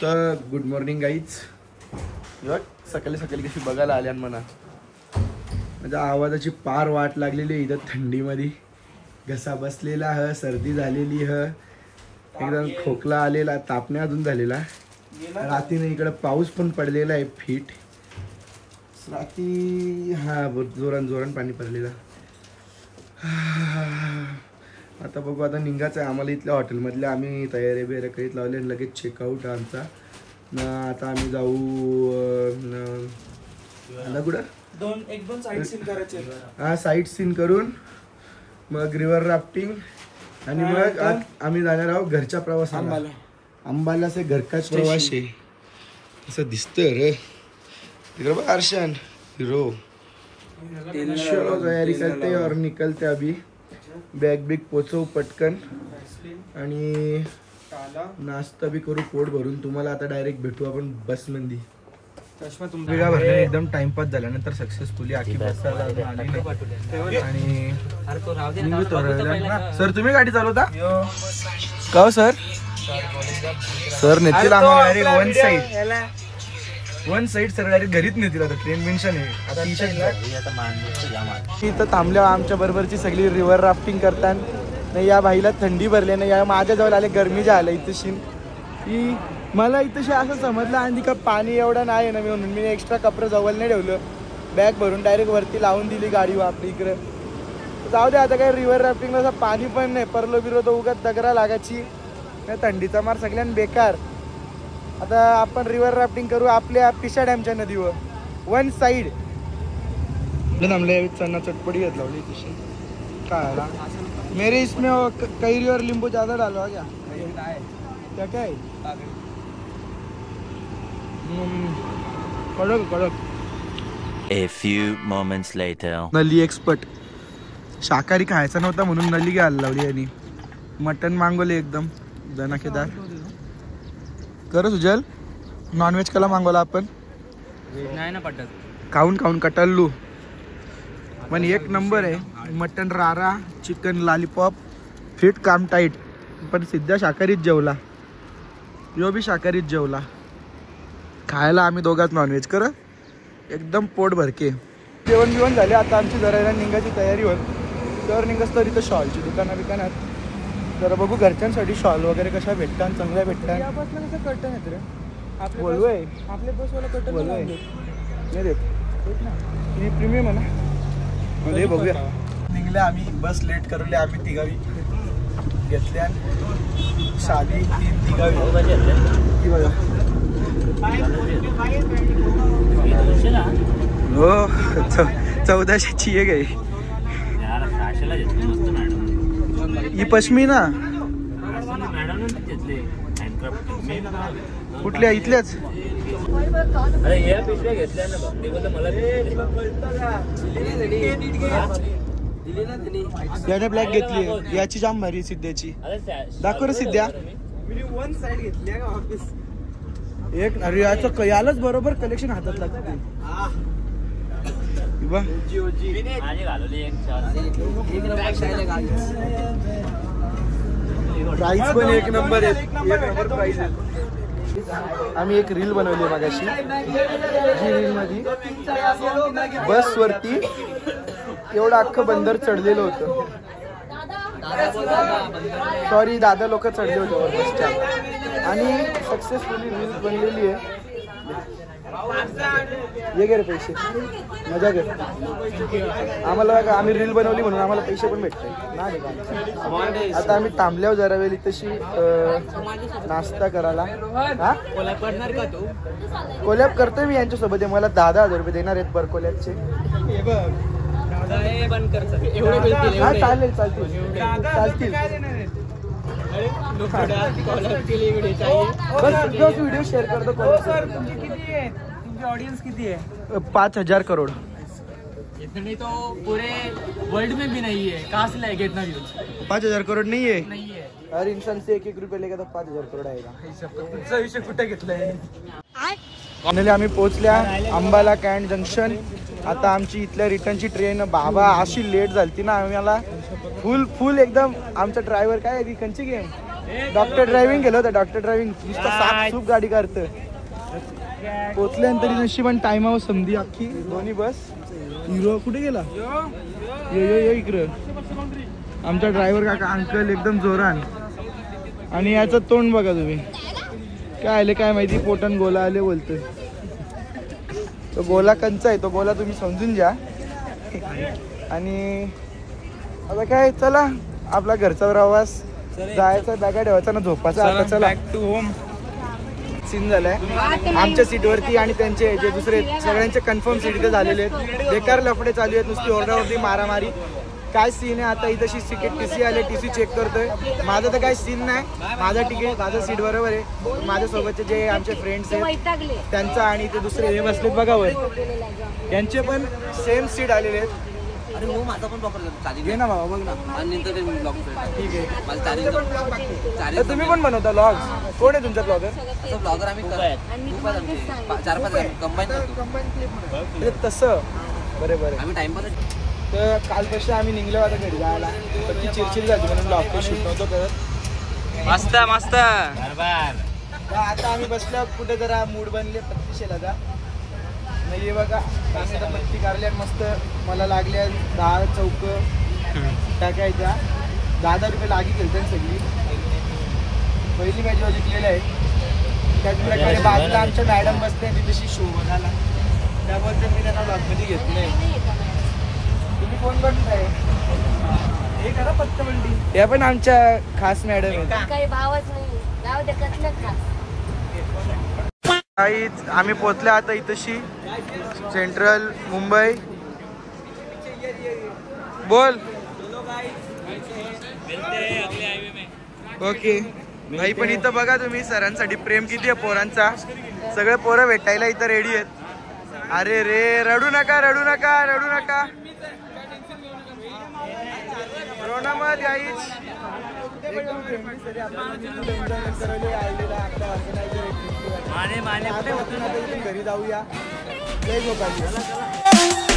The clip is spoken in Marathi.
तर गुड मॉर्निंग गाईज. सकाळी सकाळी कशी बघायला आल्या म्हणा. माझ्या आवाजाची पार वाट लागलेली आहे इथं थंडीमध्ये. घसा बसलेला ह, सर्दी झालेली ह, एकदम खोकला आलेला, तापणे अजून झालेला. रात्रीने इकडं पाऊस पण पडलेला आहे फिट रात्री. हा जोरान पाणी पडलेलं. आता बघू, आता निघायचं आहे आम्हाला इथल्या हॉटेलमधले. आम्ही तयारी बियारी करीत लावले आणि लगेच चेकआउट आमचा. आता आम्ही जाऊ कुठं एक दोन साईट सीन करायचे. हा, साईट सीन करून मग रिव्हर राफ्टिंग आणि मग आम्ही जाणार आहोत घरच्या प्रवासाला. अंबाला से घर काच प्रवास आहे असं दिसतं रे. तिकडे बघ अर्शन हिरो. चलो तयारी करते और निकलते अभी. बॅग बिग पोचवू पटकन आणि नाश्ता बी करू पोट भरून. तुम्हाला आता डायरेक्ट भेटू आपण बस मध्ये. वेगळा भरला एकदम टाइमपास झाल्यानंतर सक्सेसफुली आखी बस आणि सर तुम्ही गाडी चालवता का हो सर? सर नेतील आम्हाला direct one side sir direct घरीच नेतील. आता ट्रेन मेन्शन आहे आता. इथं थांबल्या आमच्या बरोबरची सगळी रिव्हर राफ्टिंग करतात. नाही या भाईला थंडी भरली नाही, या माझ्या जवळ आले गरमी जे आलं इथंशी. की मला इथंशी असं समजलं आणि का पाणी एवढं नाही आहे ना, म्हणून मी एक्स्ट्रा कपडे जवळ नाही ठेवलं. बॅग भरून डायरेक्ट वरती लावून दिली गाडी आपली इकडं. जाऊ दे आता काय रिव्हर राफ्टिंगला असं पाणी पण नाही. परलो बिरो तर उगाच दगरा लागायची. थंडीचा मार सगळ्यांना बेकार. आता आपण रिव्हर राफ्टिंग करू आपल्या पिशा डॅमच्या नदीवर वन साइड. चना चटपटी घेत लावली तशी काय मेरे इसमें कैरी और नींबू ज्यादा डालो क्या? क्या है कडक. A few moments later. नली एक्सपर्ट. शाकाहारी खायचा नव्हता म्हणून नली घ्यायला लावली आणि मटन मागवले एकदम दनाकेदार. कर सुजल, नॉनव्हेज कला मागवला आपण? नाही ना पटत. खाऊन कटल्लू पण एक नंबर आहे. मटन रारा, चिकन लॉलीपॉप, फिट काम टाईट. पण सिद्धा शाकाहारीच जेवला, यो बी शाकाहारीच जेवला. खायला आम्ही दोघात नॉनव्हेज कर एकदम पोट भरके. जेवण बिवण झाले. आता आमची जरा निघायची तयारी होईल. तर निघस तर इथं शॉलची दुकानात जरा बघू घरच्यांसाठी शॉल वगैरे कशा भेटतात, चांगल्या भेटतात. या बसला कसं कर्टन येत रे आपल्या बोलू आहे. आपल्या बसवाला कर्टन बोलू आहे नाही देत ना, प्रीमियम आहे ना. हे बघूया. निघले आम्ही, बस लेट करले आम्ही. तिघावी घेतल्या साधी 3 तिघावी. हो 1400ची एक आहे ही पश्मीना. कुठल्या इथल्याच याने ब्लॅक घेतली. याची जाम भारी सिद्ध्याची. दाखव रे सिद्ध्या. वन साइड घेतली एक. अरे याचं यालाच बरोबर कलेक्शन हातात लागते. प्राइस पण एक नंबर आहे. एक नंबर प्राइस आहे. आम्ही एक रील बनवली मागाशी. जी रील मध्ये बस वरती एवढं अख्खं बंदर चढलेलं होतं. सॉरी दादा लोक चढले होते बसच्या. आणि सक्सेसफुली रील बनलेली आहे. ये गे रे पैसे मजा कर. आम्हाला आम्ही रील बनवली म्हणून आम्हाला पैसे पण भेटतात. आता आम्ही थांबल्यावर जरा वेळ तशी नाश्ता करायला. हा कोलॅब करतोय मी यांच्यासोबत. मला 10,000 रुपये देणार आहेत पर कोलॅबचे. हा चालेल चालतील. बस व्हिडिओ शेअर करतो. तुमची ऑडियन्स किती आहे? 5,000 करोड. इतनी तो पूरे वर्ल्ड में भी नहीं है. कहाँ से लाएगा इतना व्यूज? 5,000 करोड नहीं है. हर इंसान से 1-1 रुपये लेगा तो 5,000 करोड आएगा. तुमचा विषय कुठे घेतलाय? फायनली आम्ही पोहोचल्या अंबाला कॅन्ट जंक्शन. आता आमची इथल्या रिटर्नची ट्रेन बाबा अशी लेट झाली ना आम्हाला. फुल एकदम. आमचा ड्रायव्हर काय कंची गेम डॉक्टर ड्रायव्हिंग केलं होतं. डॉक्टर ड्रायव्हिंग नुसतं साफ सूप गाडी करतं. पोचल्यानंतर नशिबान टाइमावर समधी अख्खी दोन्ही बस. हिरो कुठे गेला? यो इकडं आमचा ड्रायव्हर काका अंकल एकदम जोरान. आणि याचं तोंड बघा तुम्ही, काय आले काय माहिती, पोटन गोला आले बोलतोय. तो गोला कंचा आहे, तो गोला तुम्ही समजून घ्या. आणि आता काय, चला आपला घरचा प्रवास जायचा, बॅगा ठेवायचा ना झोपाचा. आता चला बॅक टू होम. सीन झालाय आमच्या सीटवरती आणि त्यांचे जे दुसरे सगळ्यांचे कन्फर्म सीट इथे झालेले आहेत. बेकार लफडे चालू आहेत, नुसती ओरडाओरडी मारामारी. काय सीन आहे आता इथं तिकीट TC आले, TC चेक करतोय. माझं तर काय सीन नाही, माझं तिकीट माझं सीट बरोबर आहे. माझ्यासोबतचे जे आमचे फ्रेंड्स आहेत त्यांचा आणि ते दुसरे हे बसलेत बघा वर, त्यांचे पण सेम सीट आलेले आहेत. अरे हो, माझा पण ब्लॉगर घे ना बाबा, बघ ना. ठीक आहे, तुम्ही पण बनवता ब्लॉग? कोण आहे तुमचा ब्लॉगर? ब्लॉगर आम्ही 4-5 कंबाईन करतो. तसं बरे आम्ही टाइमपास. तर काल तसं आम्ही निघलो आता घरी जायला, तर ती चिरचिर झाली म्हणून ब्लॉग शूट नव्हतं करत. मस्त मस्त. आता आम्ही बसल्या कुठे जरा मूड बनले पत्तीशेला जा नाही बघा. आम्ही आता पत्ती काढल्या मस्त. मला लागल्या 10 चौक टाकायच्या. 10 रुपये लागी केली सगळी. पहिली मॅच जिंकलेली आहे. त्याचप्रकारे बाजूला आमच्या मॅडम बसते तिथेशी शो बघायला, त्याबद्दल मी त्यांना ब्लॉगमध्ये घेतलंय. तुम्ही कोण बनताय? हे करा पत्त मंडी. या पण आमच्या खास मॅडम आहेत. काही भावच नाही, जाऊ दे कसलं खास. आम्ही पोचल्या आता इथंशी सेंट्रल मुंबई. बोल. ओके भाई, पण इथं बघा तुम्ही सरांसाठी प्रेम किती आहे पोरांचा. सगळे पोरं भेटायला इथं रेडी आहेत. अरे रे, रडू नका रडू नका रडू नका, रोना मत गाईज. घरी जाऊया. जय गोपाल.